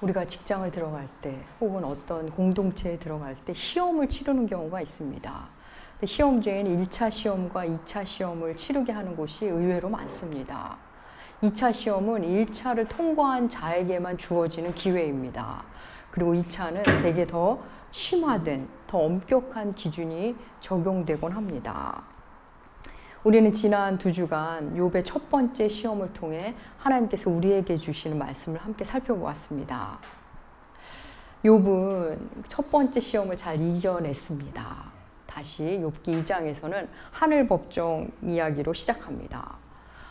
우리가 직장을 들어갈 때 혹은 어떤 공동체에 들어갈 때 시험을 치르는 경우가 있습니다. 시험 중에는 1차 시험과 2차 시험을 치르게 하는 곳이 의외로 많습니다. 2차 시험은 1차를 통과한 자에게만 주어지는 기회입니다. 그리고 2차는 되게 더 심화된, 더 엄격한 기준이 적용되곤 합니다. 우리는 지난 2주간 욥의 첫 번째 시험을 통해 하나님께서 우리에게 주시는 말씀을 함께 살펴보았습니다. 욥은 첫 번째 시험을 잘 이겨냈습니다. 다시 욥기 2장에서는 하늘 법정 이야기로 시작합니다.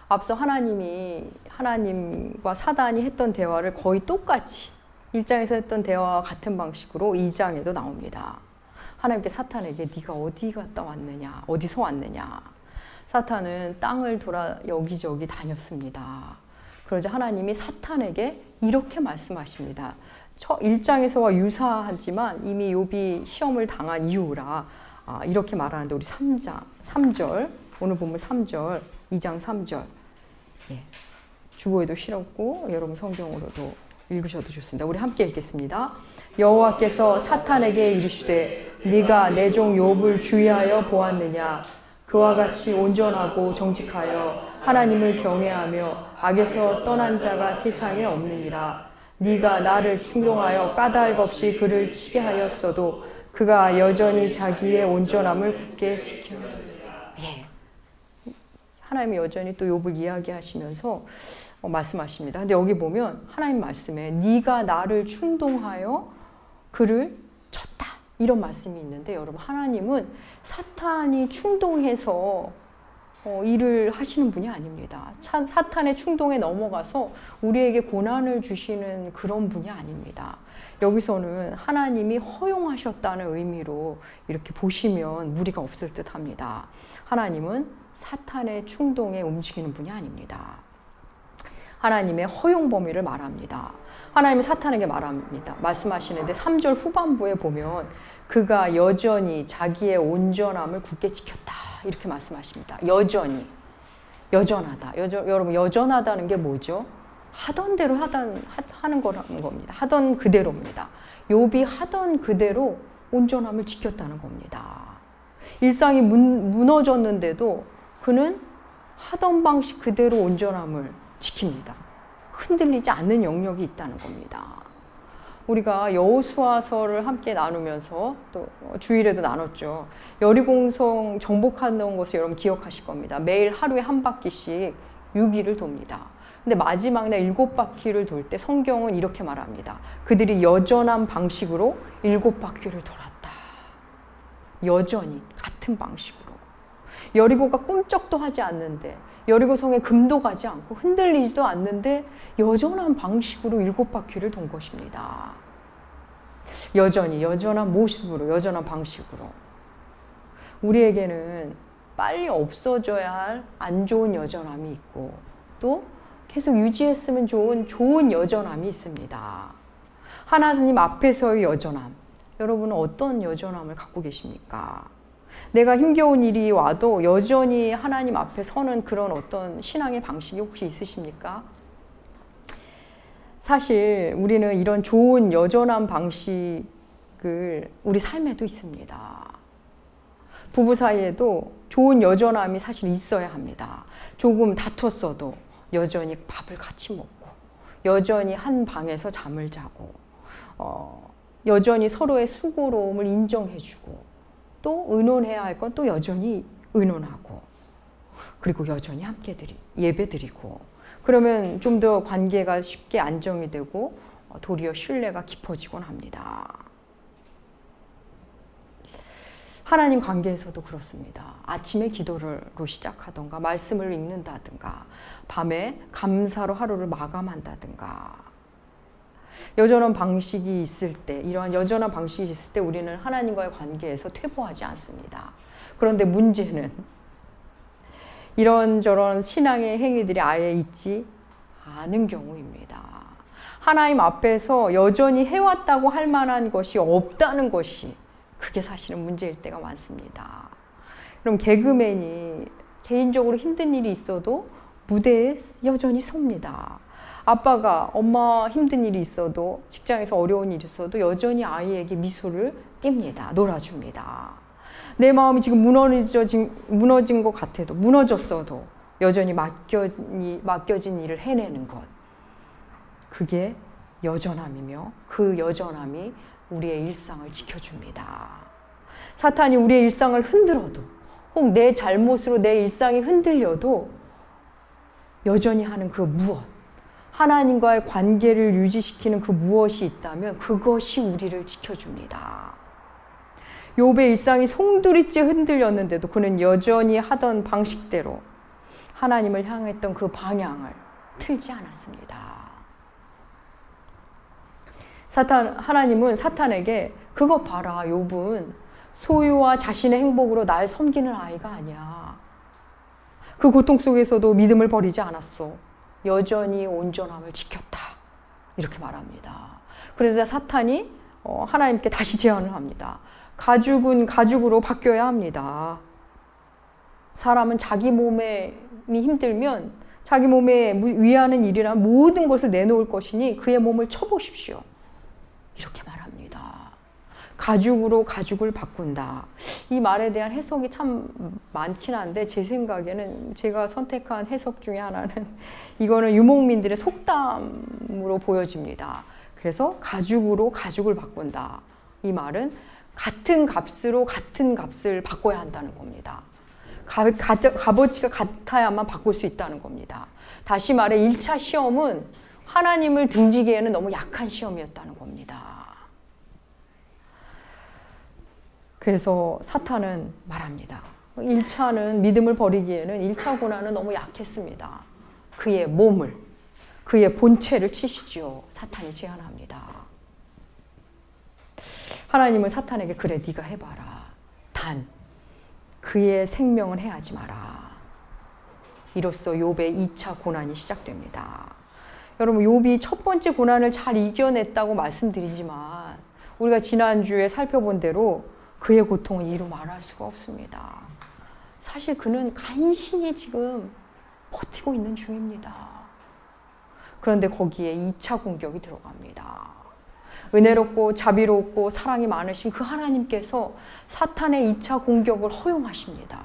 앞서 하나님과 사단이 했던 대화를 거의 똑같이 1장에서 했던 대화와 같은 방식으로 2장에도 나옵니다. 하나님께 사탄에게 네가 어디 갔다 왔느냐, 어디서 왔느냐. 사탄은 땅을 돌아 여기저기 다녔습니다. 그러자 하나님이 사탄에게 이렇게 말씀하십니다. 1장에서와 유사하지만 이미 욥이 시험을 당한 이후라 이렇게 말하는데 우리 3절 오늘 보면 3절 2장 3절 주보에도 실었고 여러분 성경으로도 읽으셔도 좋습니다. 우리 함께 읽겠습니다. 여호와께서 사탄에게 이르시되 네가 내 종 욥을 주의하여 보았느냐. 그와 같이 온전하고 정직하여 하나님을 경외하며 악에서 떠난 자가 세상에 없느니라. 네가 나를 충동하여 까닭 없이 그를 치게 하였어도 그가 여전히 자기의 온전함을 굳게 지키느니라. 하나님이 여전히 또 욥을 이야기하시면서 말씀하십니다. 근데 여기 보면 하나님 말씀에 네가 나를 충동하여 그를 쳤다. 이런 말씀이 있는데 여러분 하나님은 사탄이 충동해서 일을 하시는 분이 아닙니다. 사탄의 충동에 넘어가서 우리에게 고난을 주시는 그런 분이 아닙니다. 여기서는 하나님이 허용하셨다는 의미로 이렇게 보시면 무리가 없을 듯 합니다. 하나님은 사탄의 충동에 움직이는 분이 아닙니다. 하나님의 허용 범위를 말합니다. 하나님이 사탄에게 말합니다. 말씀하시는데 3절 후반부에 보면 그가 여전히 자기의 온전함을 굳게 지켰다. 이렇게 말씀하십니다. 여전히. 여전하다. 여러분 여전하다는 게 뭐죠? 하던 대로 하는 거라는 겁니다. 하던 그대로입니다. 욥이 하던 그대로 온전함을 지켰다는 겁니다. 일상이 무너졌는데도 그는 하던 방식 그대로 온전함을 지킵니다. 흔들리지 않는 영역이 있다는 겁니다. 우리가 여호수아서를 함께 나누면서 또 주일에도 나눴죠. 여리고성 정복하는 것을 여러분 기억하실 겁니다. 매일 하루에 한 바퀴씩 6일을 돕니다. 근데 마지막 날 7바퀴를 돌 때 성경은 이렇게 말합니다. 그들이 여전한 방식으로 7바퀴를 돌았다. 여전히 같은 방식으로. 여리고가 꿈쩍도 하지 않는데 여리고성에 금도 가지 않고 흔들리지도 않는데 여전한 방식으로 7바퀴를 돈 것입니다. 여전히 여전한 모습으로 여전한 방식으로. 우리에게는 빨리 없어져야 할 안 좋은 여전함이 있고 또 계속 유지했으면 좋은 여전함이 있습니다. 하나님 앞에서의 여전함. 여러분은 어떤 여전함을 갖고 계십니까? 내가 힘겨운 일이 와도 여전히 하나님 앞에 서는 그런 어떤 신앙의 방식이 혹시 있으십니까? 사실 우리는 이런 좋은 여전한 방식을 우리 삶에도 있습니다. 부부 사이에도 좋은 여전함이 사실 있어야 합니다. 조금 다퉜어도 여전히 밥을 같이 먹고 여전히 한 방에서 잠을 자고 여전히 서로의 수고로움을 인정해주고 또 의논해야 할 건 또 여전히 의논하고 그리고 여전히 함께 예배드리고 그러면 좀 더 관계가 쉽게 안정이 되고 도리어 신뢰가 깊어지곤 합니다. 하나님 관계에서도 그렇습니다. 아침에 기도로 시작하던가 말씀을 읽는다든가 밤에 감사로 하루를 마감한다든가 여전한 방식이 있을 때 이러한 여전한 방식이 있을 때 우리는 하나님과의 관계에서 퇴보하지 않습니다. 그런데 문제는 이런저런 신앙의 행위들이 아예 있지 않은 경우입니다. 하나님 앞에서 여전히 해왔다고 할 만한 것이 없다는 것이 그게 사실은 문제일 때가 많습니다. 그럼 개그맨이 개인적으로 힘든 일이 있어도 무대에 여전히 섭니다. 아빠가 엄마 힘든 일이 있어도 직장에서 어려운 일이 있어도 여전히 아이에게 미소를 띕니다. 놀아줍니다. 내 마음이 지금 무너진 것 같아도 무너졌어도 여전히 맡겨진 일을 해내는 것. 그게 여전함이며 그 여전함이 우리의 일상을 지켜줍니다. 사탄이 우리의 일상을 흔들어도 혹 내 잘못으로 내 일상이 흔들려도 여전히 하는 그 무엇, 하나님과의 관계를 유지시키는 그 무엇이 있다면 그것이 우리를 지켜줍니다. 욥의 일상이 송두리째 흔들렸는데도 그는 여전히 하던 방식대로 하나님을 향했던 그 방향을 틀지 않았습니다. 하나님은 사탄에게 그거 봐라, 욥은 소유와 자신의 행복으로 날 섬기는 아이가 아니야. 그 고통 속에서도 믿음을 버리지 않았어. 여전히 온전함을 지켰다. 이렇게 말합니다. 그래서 사탄이 하나님께 다시 제안을 합니다. 가죽은 가죽으로 바뀌어야 합니다. 사람은 자기 몸이 힘들면 자기 몸에 위하는 일이나 모든 것을 내놓을 것이니 그의 몸을 쳐보십시오. 이렇게 말합니다. 가죽으로 가죽을 바꾼다. 이 말에 대한 해석이 참 많긴 한데 제 생각에는 제가 선택한 해석 중에 하나는 이거는 유목민들의 속담으로 보여집니다. 그래서 가죽으로 가죽을 바꾼다. 이 말은 같은 값으로 같은 값을 바꿔야 한다는 겁니다. 값어치가 같아야만 바꿀 수 있다는 겁니다. 다시 말해 1차 시험은 하나님을 등지기에는 너무 약한 시험이었다는 겁니다. 그래서 사탄은 말합니다. 1차는 믿음을 버리기에는 1차 고난은 너무 약했습니다. 그의 몸을, 그의 본체를 치시지요. 사탄이 제안합니다. 하나님은 사탄에게 그래 네가 해봐라. 단 그의 생명은 해하지 마라. 이로써 욥의 2차 고난이 시작됩니다. 여러분 욥이 첫 번째 고난을 잘 이겨냈다고 말씀드리지만 우리가 지난주에 살펴본 대로 그의 고통은 이루 말할 수가 없습니다. 사실 그는 간신히 지금 버티고 있는 중입니다. 그런데 거기에 2차 공격이 들어갑니다. 은혜롭고 자비롭고 사랑이 많으신 그 하나님께서 사탄의 2차 공격을 허용하십니다.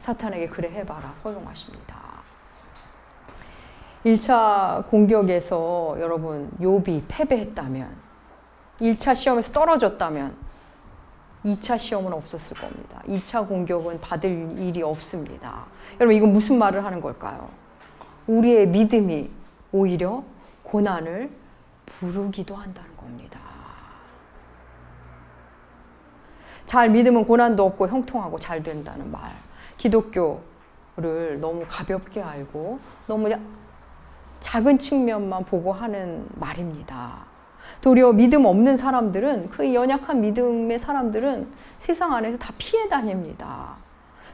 사탄에게 그래 해봐라 허용하십니다. 1차 공격에서 여러분 욥이 패배했다면 1차 시험에서 떨어졌다면 2차 시험은 없었을 겁니다. 2차 공격은 받을 일이 없습니다. 여러분 이건 무슨 말을 하는 걸까요? 우리의 믿음이 오히려 고난을 부르기도 한다는 겁니다. 잘 믿으면 고난도 없고 형통하고 잘 된다는 말. 기독교를 너무 가볍게 알고 너무 작은 측면만 보고 하는 말입니다. 도리어 믿음 없는 사람들은 그 연약한 믿음의 사람들은 세상 안에서 다 피해 다닙니다.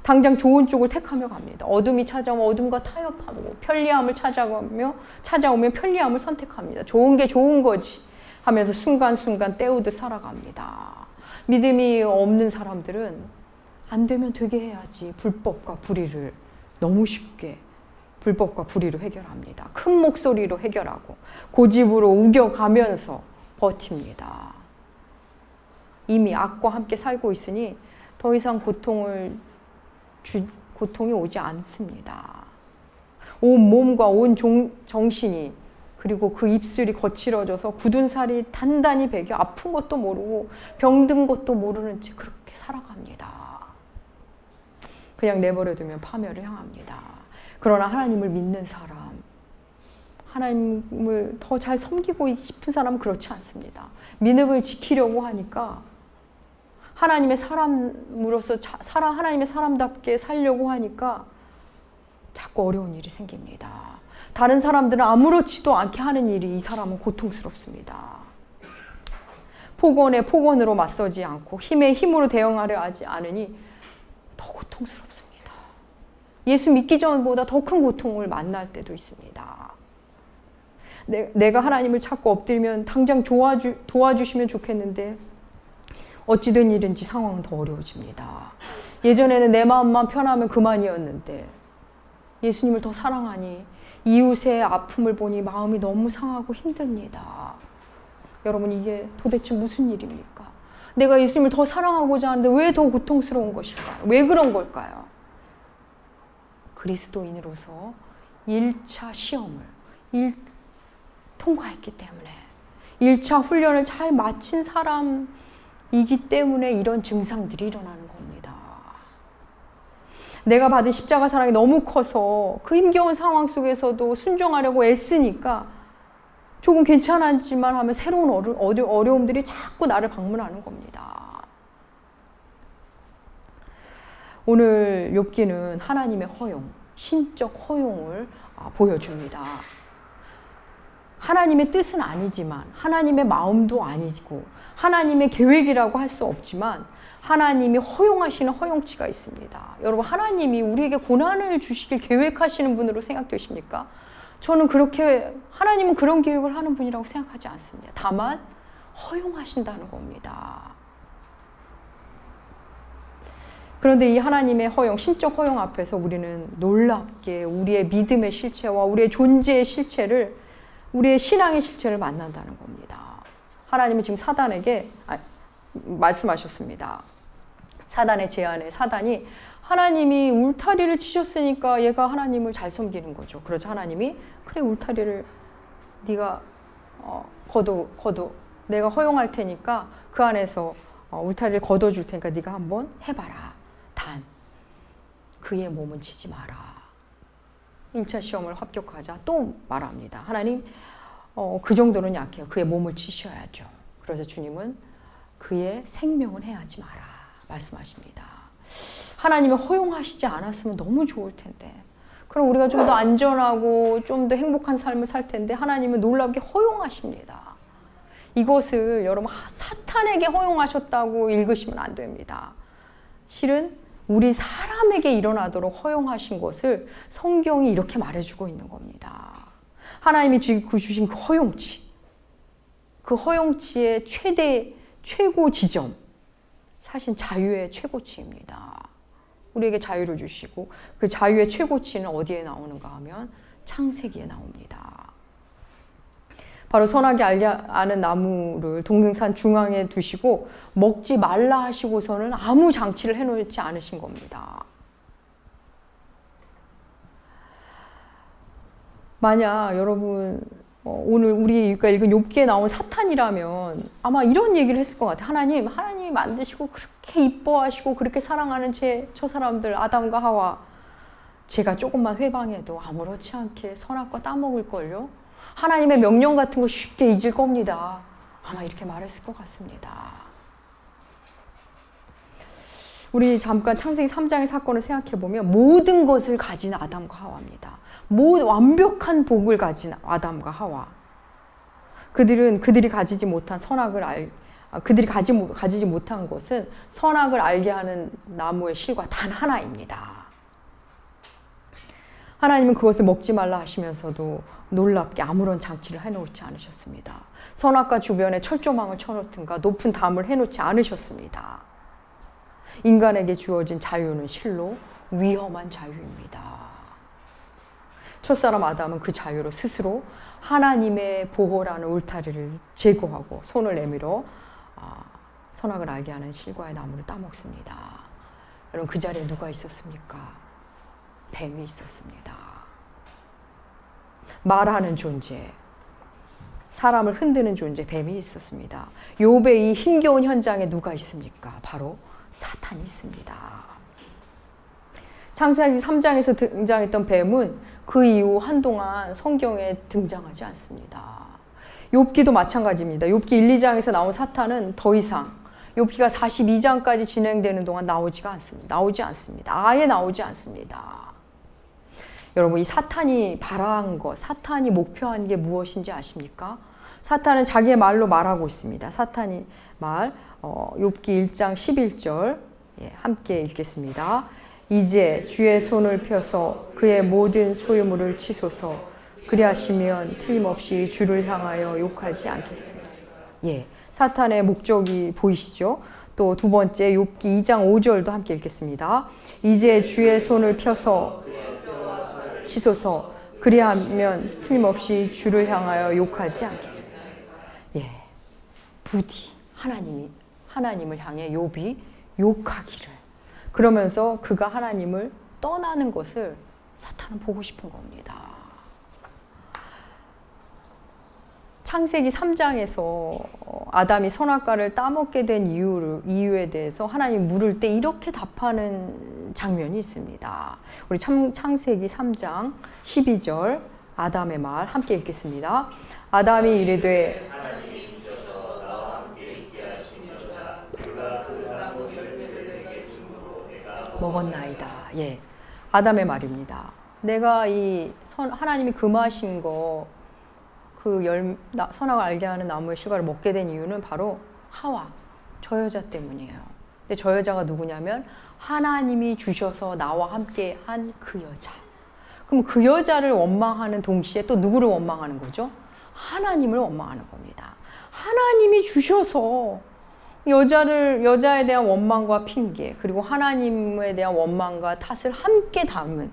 당장 좋은 쪽을 택하며 갑니다. 어둠이 찾아오면 어둠과 타협하고 편리함을 찾아오면 편리함을 선택합니다. 좋은 게 좋은 거지 하면서 순간순간 때우듯 살아갑니다. 믿음이 없는 사람들은 안 되면 되게 해야지 불법과 불의를 너무 쉽게 불법과 불의로 해결합니다. 큰 목소리로 해결하고 고집으로 우겨가면서 버팁니다. 이미 악과 함께 살고 있으니 더 이상 고통이 오지 않습니다. 온 몸과 온 정신이 그리고 그 입술이 거칠어져서 굳은 살이 단단히 배겨 아픈 것도 모르고 병든 것도 모르는 채 그렇게 살아갑니다. 그냥 내버려두면 파멸을 향합니다. 그러나 하나님을 믿는 사람, 하나님을 더 잘 섬기고 싶은 사람은 그렇지 않습니다. 믿음을 지키려고 하니까 하나님의 사람으로서 하나님의 사람답게 살려고 하니까 자꾸 어려운 일이 생깁니다. 다른 사람들은 아무렇지도 않게 하는 일이 이 사람은 고통스럽습니다. 폭언에 폭언으로 맞서지 않고 힘에 힘으로 대응하려 하지 않으니 더 고통스럽습니다. 예수 믿기 전보다 더 큰 고통을 만날 때도 있습니다. 내가 하나님을 찾고 엎드리면 당장 도와주시면 좋겠는데 어찌된 일인지 상황은 더 어려워집니다. 예전에는 내 마음만 편하면 그만이었는데 예수님을 더 사랑하니 이웃의 아픔을 보니 마음이 너무 상하고 힘듭니다. 여러분, 이게 도대체 무슨 일입니까? 내가 예수님을 더 사랑하고자 하는데 왜 더 고통스러운 것일까요? 왜 그런 걸까요? 그리스도인으로서 1차 시험을 통과했기 때문에, 1차 훈련을 잘 마친 사람이기 때문에 이런 증상들이 일어나는 겁니다. 내가 받은 십자가 사랑이 너무 커서 그 힘겨운 상황 속에서도 순종하려고 애쓰니까 조금 괜찮았지만 하면 새로운 어려움들이 자꾸 나를 방문하는 겁니다. 오늘 욥기는 하나님의 허용, 신적 허용을 보여줍니다. 하나님의 뜻은 아니지만, 하나님의 마음도 아니고, 하나님의 계획이라고 할 수 없지만 하나님이 허용하시는 허용치가 있습니다. 여러분, 하나님이 우리에게 고난을 주시길 계획하시는 분으로 생각되십니까? 저는 그렇게, 하나님은 그런 계획을 하는 분이라고 생각하지 않습니다. 다만 허용하신다는 겁니다. 그런데 이 하나님의 허용, 신적 허용 앞에서 우리는 놀랍게 우리의 믿음의 실체와 우리의 존재의 실체를, 우리의 신앙의 실체를 만난다는 겁니다. 하나님은 지금 사단에게 말씀하셨습니다. 사단의 제안에 사단이, 하나님이 울타리를 치셨으니까 얘가 하나님을 잘 섬기는 거죠. 그래서 하나님이, 그래, 울타리를 네가 걷어 내가 허용할 테니까 그 안에서 울타리를 걷어줄 테니까 네가 한번 해봐라. 단 그의 몸은 치지 마라. 1차 시험을 합격하자 또 말합니다. 하나님, 그 정도는 약해요. 그의 몸을 치셔야죠. 그래서 주님은 그의 생명은 해하지 마라 말씀하십니다. 하나님이 허용하시지 않았으면 너무 좋을 텐데, 그럼 우리가 좀 더 안전하고 좀 더 행복한 삶을 살 텐데 하나님은 놀랍게 허용하십니다. 이것을 여러분 사탄에게 허용하셨다고 읽으시면 안 됩니다. 실은 우리 사람에게 일어나도록 허용하신 것을 성경이 이렇게 말해주고 있는 겁니다. 하나님이 주신 그 허용치, 그 허용치의 최고 지점, 사실 자유의 최고치입니다. 우리에게 자유를 주시고 그 자유의 최고치는 어디에 나오는가 하면 창세기에 나옵니다. 바로 선악이 알게 아는 나무를 동등산 중앙에 두시고 먹지 말라 하시고서는 아무 장치를 해놓지 않으신 겁니다. 만약 여러분 오늘 우리가 읽은 욥기에 나온 사탄이라면 아마 이런 얘기를 했을 것 같아요. 하나님이 만드시고 그렇게 이뻐하시고 그렇게 사랑하는 저 사람들 아담과 하와, 제가 조금만 회방해도 아무렇지 않게 선악과 따먹을걸요? 하나님의 명령 같은 거 쉽게 잊을 겁니다. 아마 이렇게 말했을 것 같습니다. 우리 잠깐 창세기 3장의 사건을 생각해보면 모든 것을 가진 아담과 하와입니다. 완벽한 복을 가진 아담과 하와. 그들이 가지지 못한 그들이 가지지 못한 것은 선악을 알게 하는 나무의 실과 단 하나입니다. 하나님은 그것을 먹지 말라 하시면서도 놀랍게 아무런 장치를 해놓지 않으셨습니다. 선악과 주변에 철조망을 쳐놓든가 높은 담을 해놓지 않으셨습니다. 인간에게 주어진 자유는 실로 위험한 자유입니다. 첫사람 아담은 그 자유로 스스로 하나님의 보호라는 울타리를 제거하고 손을 내밀어 선악을 알게 하는 실과의 나무를 따먹습니다. 여러분, 그 자리에 누가 있었습니까? 뱀이 있었습니다. 말하는 존재, 사람을 흔드는 존재, 뱀이 있었습니다. 욥의 이 힘겨운 현장에 누가 있습니까? 바로 사탄이 있습니다. 창세기 3장에서 등장했던 뱀은 그 이후 한동안 성경에 등장하지 않습니다. 욥기도 마찬가지입니다. 욥기 1, 2장에서 나온 사탄은 더 이상 욥기가 42장까지 진행되는 동안 나오지 않습니다. 아예 나오지 않습니다. 여러분, 이 사탄이 바라한 것, 사탄이 목표한 게 무엇인지 아십니까? 사탄은 자기의 말로 말하고 있습니다. 사탄이 욥기 1장 11절 함께 읽겠습니다. 이제 주의 손을 펴서 그의 모든 소유물을 치소서. 그리하시면 틀림없이 주를 향하여 욕하지 않겠습니다. 사탄의 목적이 보이시죠? 또 두 번째 욥기 2장 5절도 함께 읽겠습니다. 이제 주의 손을 펴서 치소서. 그리하면 틀림없이 주를 향하여 욕하지 않겠습니다. 예, 부디 하나님을 향해 욥이 욕하기를. 그러면서 그가 하나님을 떠나는 것을 사탄은 보고 싶은 겁니다. 창세기 3장에서 아담이 선악과를 따먹게 된 이유에 대해서 하나님 물을 때 이렇게 답하는 장면이 있습니다. 우리 창세기 3장 12절 아담의 말 함께 읽겠습니다. 아담이 이르되 먹었나이다. 예, 아담의 말입니다. 내가 하나님이 금하신 거 선악을 알게 하는 나무의 실과를 먹게 된 이유는 바로 하와, 저 여자 때문이에요. 근데 저 여자가 누구냐면 하나님이 주셔서 나와 함께 한 그 여자. 그럼 그 여자를 원망하는 동시에 또 누구를 원망하는 거죠? 하나님을 원망하는 겁니다. 하나님이 주셔서 여자에 대한 원망과 핑계, 그리고 하나님에 대한 원망과 탓을 함께 담은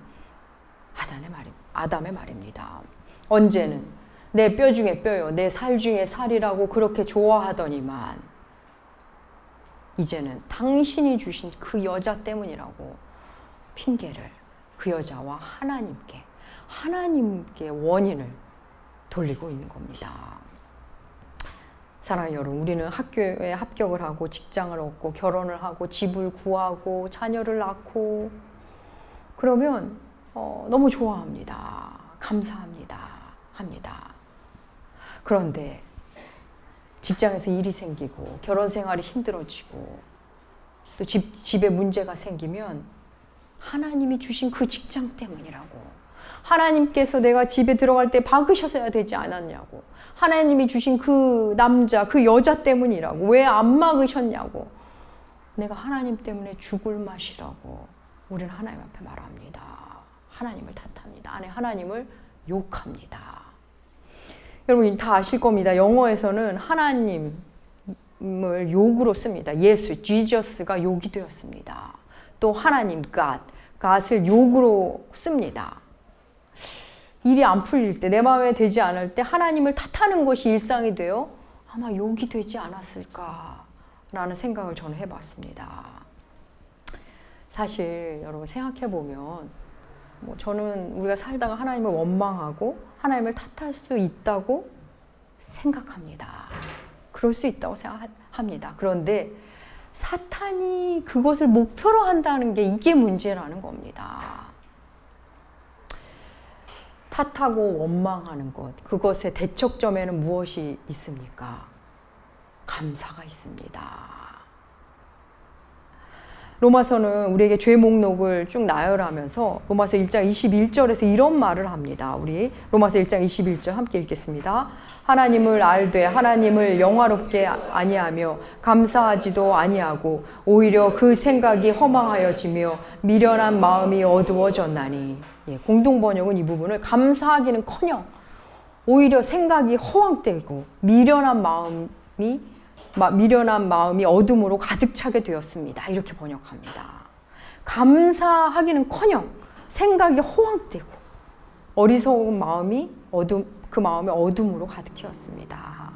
아담의 말입니다. 언제는 내 뼈 중에 뼈요, 내 살 중에 살이라고 그렇게 좋아하더니만 이제는 당신이 주신 그 여자 때문이라고 핑계를 그 여자와 하나님께 원인을 돌리고 있는 겁니다. 사랑하는 여러분, 우리는 학교에 합격을 하고 직장을 얻고 결혼을 하고 집을 구하고 자녀를 낳고 그러면 너무 좋아합니다. 감사합니다. 그런데 직장에서 일이 생기고 결혼 생활이 힘들어지고 또 집에 문제가 생기면 하나님이 주신 그 직장 때문이라고, 하나님께서 내가 집에 들어갈 때 박으셨어야 되지 않았냐고, 하나님이 주신 그 남자, 그 여자 때문이라고, 왜 안 막으셨냐고, 내가 하나님 때문에 죽을 맛이라고 우리는 하나님 앞에 말합니다. 하나님을 탓합니다. 안에 하나님을 욕합니다. 여러분 다 아실 겁니다. 영어에서는 하나님을 욕으로 씁니다. 예수, 지저스가 욕이 되었습니다. 또 하나님, God을 욕으로 씁니다. 일이 안 풀릴 때, 내 마음에 되지 않을 때 하나님을 탓하는 것이 일상이 되어 아마 욕이 되지 않았을까라는 생각을 저는 해봤습니다. 사실 여러분 생각해보면 저는 우리가 살다가 하나님을 원망하고 하나님을 탓할 수 있다고 생각합니다. 그럴 수 있다고 생각합니다. 그런데 사탄이 그것을 목표로 한다는 게 이게 문제라는 겁니다. 탓하고 원망하는 것, 그것의 대척점에는 무엇이 있습니까? 감사가 있습니다. 로마서는 우리에게 죄 목록을 쭉 나열하면서 로마서 1장 21절에서 이런 말을 합니다. 우리 로마서 1장 21절 함께 읽겠습니다. 하나님을 알되 하나님을 영화롭게 아니하며 감사하지도 아니하고 오히려 그 생각이 허망하여지며 미련한 마음이 어두워졌나니. 예, 공동번역은 이 부분을 감사하기는커녕 오히려 생각이 허황되고 미련한 마음이 어둠으로 가득 차게 되었습니다. 이렇게 번역합니다. 감사하기는커녕 생각이 허황되고 어리석은 마음이 그 마음이 어둠으로 가득 채웠습니다.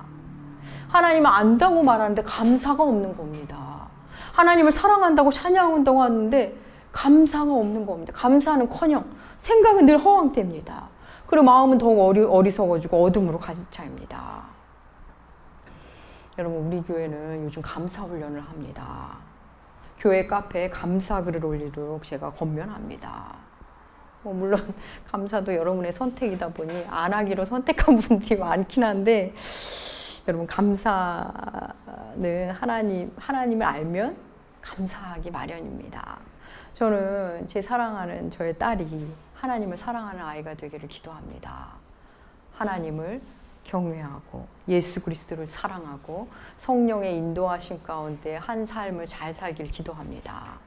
하나님을 안다고 말하는데 감사가 없는 겁니다. 하나님을 사랑한다고 찬양한다고 하는데 감사가 없는 겁니다. 감사는커녕 생각은 늘 허황됩니다. 그리고 마음은 더욱 어리석어지고 어둠으로 가득 차입니다. 여러분 우리 교회는 요즘 감사 훈련을 합니다. 교회 카페에 감사 글을 올리도록 제가 권면합니다. 물론 감사도 여러분의 선택이다 보니 안 하기로 선택한 분들이 많긴 한데 여러분 감사는 하나님을 알면 감사하기 마련입니다. 저는 제 사랑하는 저의 딸이 하나님을 사랑하는 아이가 되기를 기도합니다. 하나님을 경외하고 예수 그리스도를 사랑하고 성령의 인도하심 가운데 한 삶을 잘 살길 기도합니다.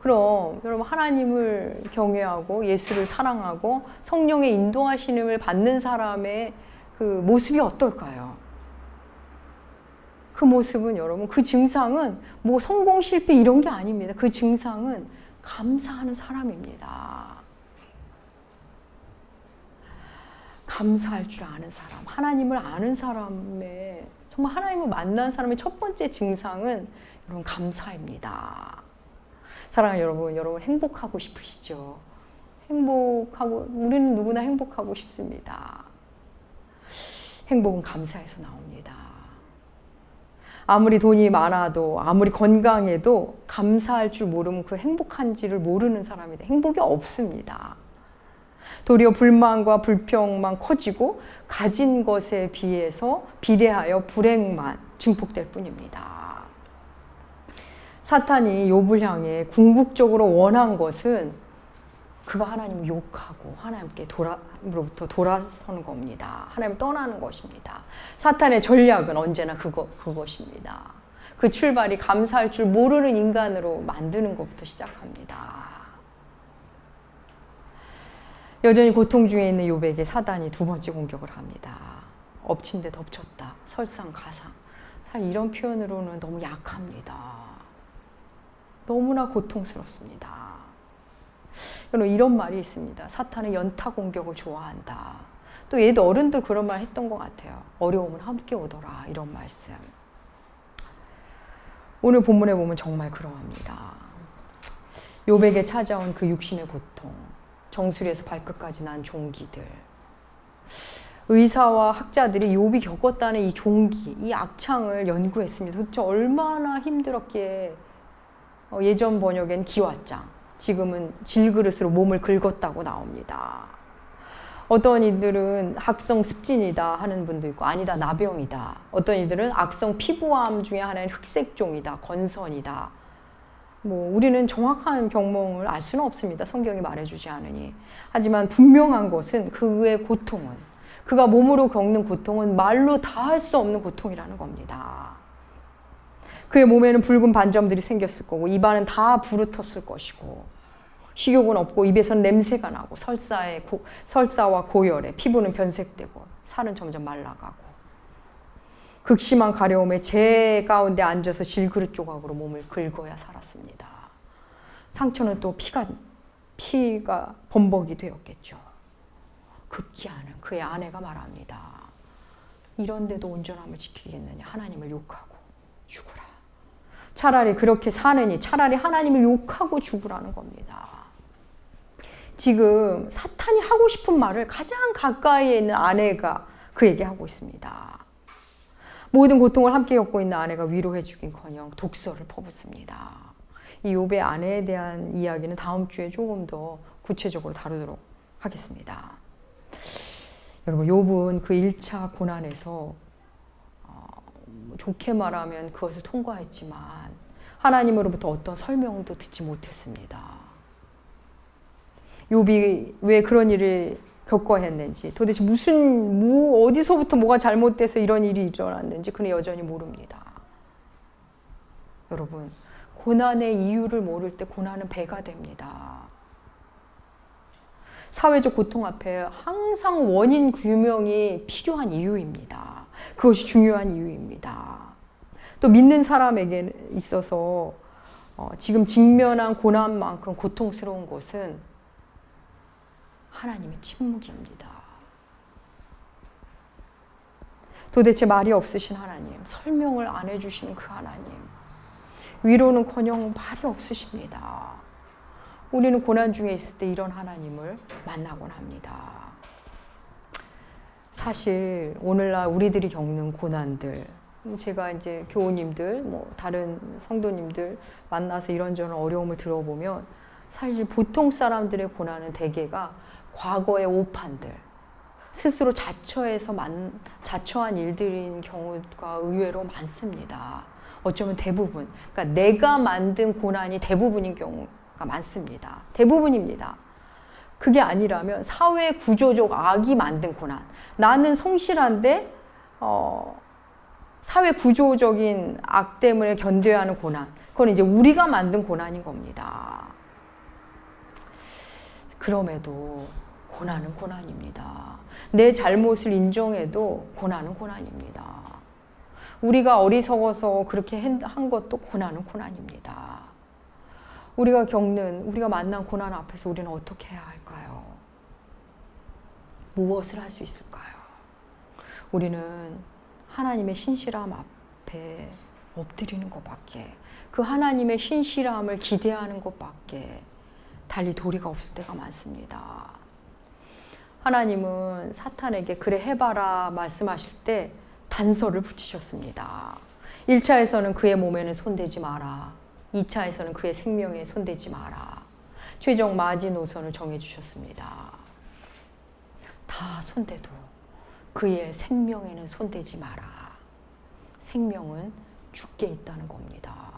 그럼 여러분 하나님을 경외하고 예수를 사랑하고 성령의 인도하심을 받는 사람의 그 모습이 어떨까요? 그 모습은 여러분 그 증상은 뭐 성공 실패 이런 게 아닙니다. 그 증상은 감사하는 사람입니다. 감사할 줄 아는 사람, 하나님을 아는 사람의, 정말 하나님을 만난 사람의 첫 번째 증상은 여러분 감사입니다. 사랑하는 여러분, 여러분 행복하고 싶으시죠? 행복하고, 우리는 누구나 행복하고 싶습니다. 행복은 감사에서 나옵니다. 아무리 돈이 많아도, 아무리 건강해도 감사할 줄 모르면 그 행복한지를 모르는 사람이다. 행복이 없습니다. 도리어 불만과 불평만 커지고 가진 것에 비례하여 불행만 증폭될 뿐입니다. 사탄이 욥을 향해 궁극적으로 원한 것은 그가 하나님을 욕하고 하나님로부터 돌아서는 겁니다. 하나님을 떠나는 것입니다. 사탄의 전략은 언제나 그것입니다. 그 출발이 감사할 줄 모르는 인간으로 만드는 것부터 시작합니다. 여전히 고통 중에 있는 욥에게 사단이 두 번째 공격을 합니다. 엎친 데 덮쳤다. 설상가상. 사실 이런 표현으로는 너무 약합니다. 너무나 고통스럽습니다. 여러분, 이런 말이 있습니다. 사탄은 연타 공격을 좋아한다. 또 얘도 어른들 그런 말 했던 것 같아요. 어려움은 함께 오더라. 이런 말씀. 오늘 본문에 보면 정말 그러합니다. 욥에게 찾아온 그 육신의 고통, 정수리에서 발끝까지 난 종기들, 의사와 학자들이 욥이 겪었다는 이 종기, 이 악창을 연구했습니다. 도대체 얼마나 힘들었기에 예전 번역엔 기왓장, 지금은 질그릇으로 몸을 긁었다고 나옵니다. 어떤 이들은 악성 습진이다 하는 분도 있고, 아니다 나병이다. 어떤 이들은 악성 피부암 중에 하나인 흑색종이다, 건선이다. 우리는 정확한 병명을 알 수는 없습니다. 성경이 말해주지 않으니. 하지만 분명한 것은 그의 고통은, 그가 몸으로 겪는 고통은 말로 다 할 수 없는 고통이라는 겁니다. 그의 몸에는 붉은 반점들이 생겼을 거고, 입안은 다 부르텄을 것이고, 식욕은 없고 입에선 냄새가 나고, 설사와 고열에 피부는 변색되고 살은 점점 말라가고, 극심한 가려움에 재 가운데 앉아서 질그릇 조각으로 몸을 긁어야 살았습니다. 상처는 또 피가 범벅이 되었겠죠. 급기야는 그의 아내가 말합니다. 이런데도 온전함을 지키겠느냐. 하나님을 욕하고 죽으라. 차라리 그렇게 사느니 차라리 하나님을 욕하고 죽으라는 겁니다. 지금 사탄이 하고 싶은 말을 가장 가까이에 있는 아내가 그에게 하고 있습니다. 모든 고통을 함께 겪고 있는 아내가 위로해 주긴커녕 독설을 퍼붓습니다. 이 욥의 아내에 대한 이야기는 다음 주에 조금 더 구체적으로 다루도록 하겠습니다. 여러분, 욥은 그 1차 고난에서 좋게 말하면 그것을 통과했지만 하나님으로부터 어떤 설명도 듣지 못했습니다. 욥이 왜 그런 일을 겪어야 했는지, 도대체 어디서부터 뭐가 잘못돼서 이런 일이 일어났는지 그는 여전히 모릅니다. 여러분, 고난의 이유를 모를 때 고난은 배가 됩니다. 사회적 고통 앞에 항상 원인 규명이 필요한 이유입니다. 그것이 중요한 이유입니다. 또 믿는 사람에게 있어서 지금 직면한 고난만큼 고통스러운 것은 하나님의 침묵입니다. 도대체 말이 없으신 하나님, 설명을 안 해주시는 그 하나님, 위로는커녕 말이 없으십니다. 우리는 고난 중에 있을 때 이런 하나님을 만나곤 합니다. 사실 오늘날 우리들이 겪는 고난들, 제가 이제 교우님들, 다른 성도님들 만나서 이런저런 어려움을 들어보면 사실 보통 사람들의 고난은 대개가 과거의 오판들, 스스로 자처한 일들인 경우가 의외로 많습니다. 어쩌면 대부분, 그러니까 내가 만든 고난이 대부분인 경우가 많습니다. 대부분입니다. 그게 아니라면 사회 구조적 악이 만든 고난. 나는 성실한데 사회 구조적인 악 때문에 견뎌야 하는 고난. 그건 이제 우리가 만든 고난인 겁니다. 그럼에도 고난은 고난입니다. 내 잘못을 인정해도 고난은 고난입니다. 우리가 어리석어서 그렇게 한 것도 고난은 고난입니다. 우리가 만난 고난 앞에서 우리는 어떻게 해야 할까요? 무엇을 할 수 있을까요? 우리는 하나님의 신실함 앞에 엎드리는 것밖에, 그 하나님의 신실함을 기대하는 것밖에 달리 도리가 없을 때가 많습니다. 하나님은 사탄에게 그래 해봐라 말씀하실 때 단서를 붙이셨습니다. 1차에서는 그의 몸에는 손대지 마라. 2차에서는 그의 생명에 손대지 마라. 최종 마지노선을 정해주셨습니다. 다 손대도 그의 생명에는 손대지 마라. 생명은 죽게 있다는 겁니다.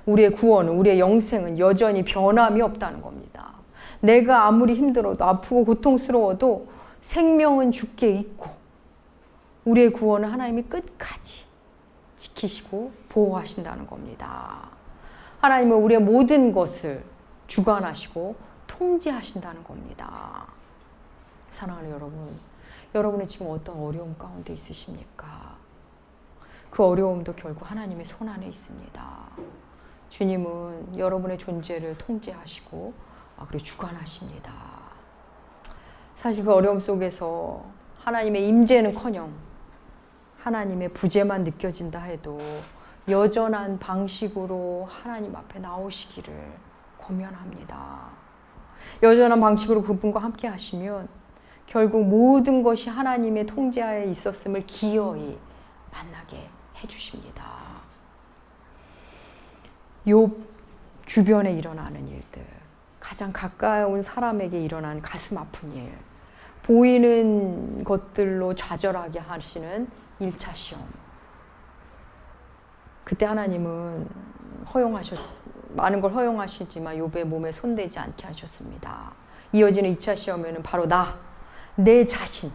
우리의 구원은, 우리의 영생은 여전히 변함이 없다는 겁니다. 내가 아무리 힘들어도, 아프고 고통스러워도 생명은 죽게 있고, 우리의 구원은 하나님이 끝까지 지키시고 보호하신다는 겁니다. 하나님은 우리의 모든 것을 주관하시고 통제하신다는 겁니다. 사랑하는 여러분, 여러분은 지금 어떤 어려움 가운데 있으십니까? 그 어려움도 결국 하나님의 손 안에 있습니다. 주님은 여러분의 존재를 통제하시고 그리고 주관하십니다. 사실 그 어려움 속에서 하나님의 임재는커녕 하나님의 부재만 느껴진다 해도 여전한 방식으로 하나님 앞에 나오시기를 권면합니다. 여전한 방식으로 그분과 함께 하시면 결국 모든 것이 하나님의 통제하에 있었음을 기어이 만나게 해주십니다. 욥 주변에 일어나는 일들, 가장 가까운 사람에게 일어난 가슴 아픈 일, 보이는 것들로 좌절하게 하시는 1차 시험. 그때 하나님은 많은 걸 허용하시지만 욥의 몸에 손대지 않게 하셨습니다. 이어지는 2차 시험에는 바로 내 자신,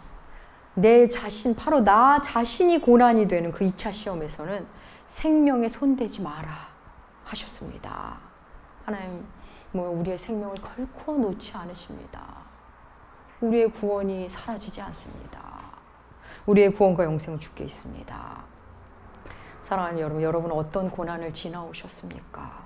바로 나 자신이 고난이 되는 그 2차 시험에서는 생명에 손대지 마라 하셨습니다. 하나님, 우리의 생명을 결코 놓지 않으십니다. 우리의 구원이 사라지지 않습니다. 우리의 구원과 영생은 주께 있습니다. 사랑하는 여러분 어떤 고난을 지나오셨습니까?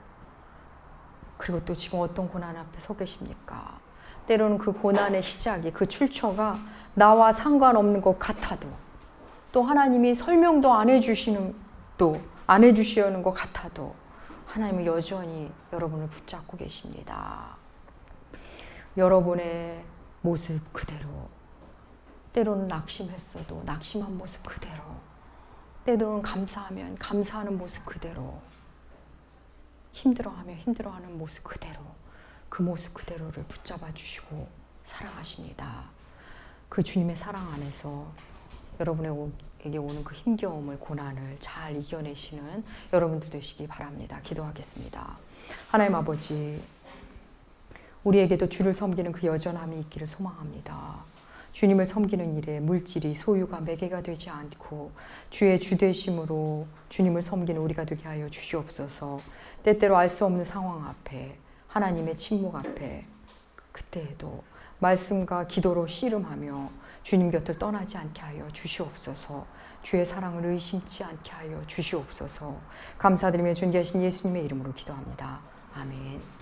그리고 또 지금 어떤 고난 앞에 서 계십니까? 때로는 그 고난의 시작이, 그 출처가 나와 상관없는 것 같아도, 또 하나님이 설명도 안 해주시는 것 같아도 하나님은 여전히 여러분을 붙잡고 계십니다. 여러분의 모습 그대로, 때로는 낙심했어도 낙심한 모습 그대로, 때로는 감사하면 감사하는 모습 그대로, 힘들어하면 힘들어하는 모습 그대로, 그 모습 그대로를 붙잡아 주시고 사랑하십니다. 그 주님의 사랑 안에서 여러분에게 오는 그 힘겨움을, 고난을 잘 이겨내시는 여러분들 되시기 바랍니다. 기도하겠습니다. 하나님 아버지, 우리에게도 주를 섬기는 그 여전함이 있기를 소망합니다. 주님을 섬기는 일에 물질이, 소유가 매개가 되지 않고 주의 주되심으로 주님을 섬기는 우리가 되게 하여 주시옵소서. 때때로 알 수 없는 상황 앞에, 하나님의 침묵 앞에, 그때에도 말씀과 기도로 씨름하며 주님 곁을 떠나지 않게 하여 주시옵소서. 주의 사랑을 의심치 않게 하여 주시옵소서. 감사드리며 존귀하신 예수님의 이름으로 기도합니다. 아멘.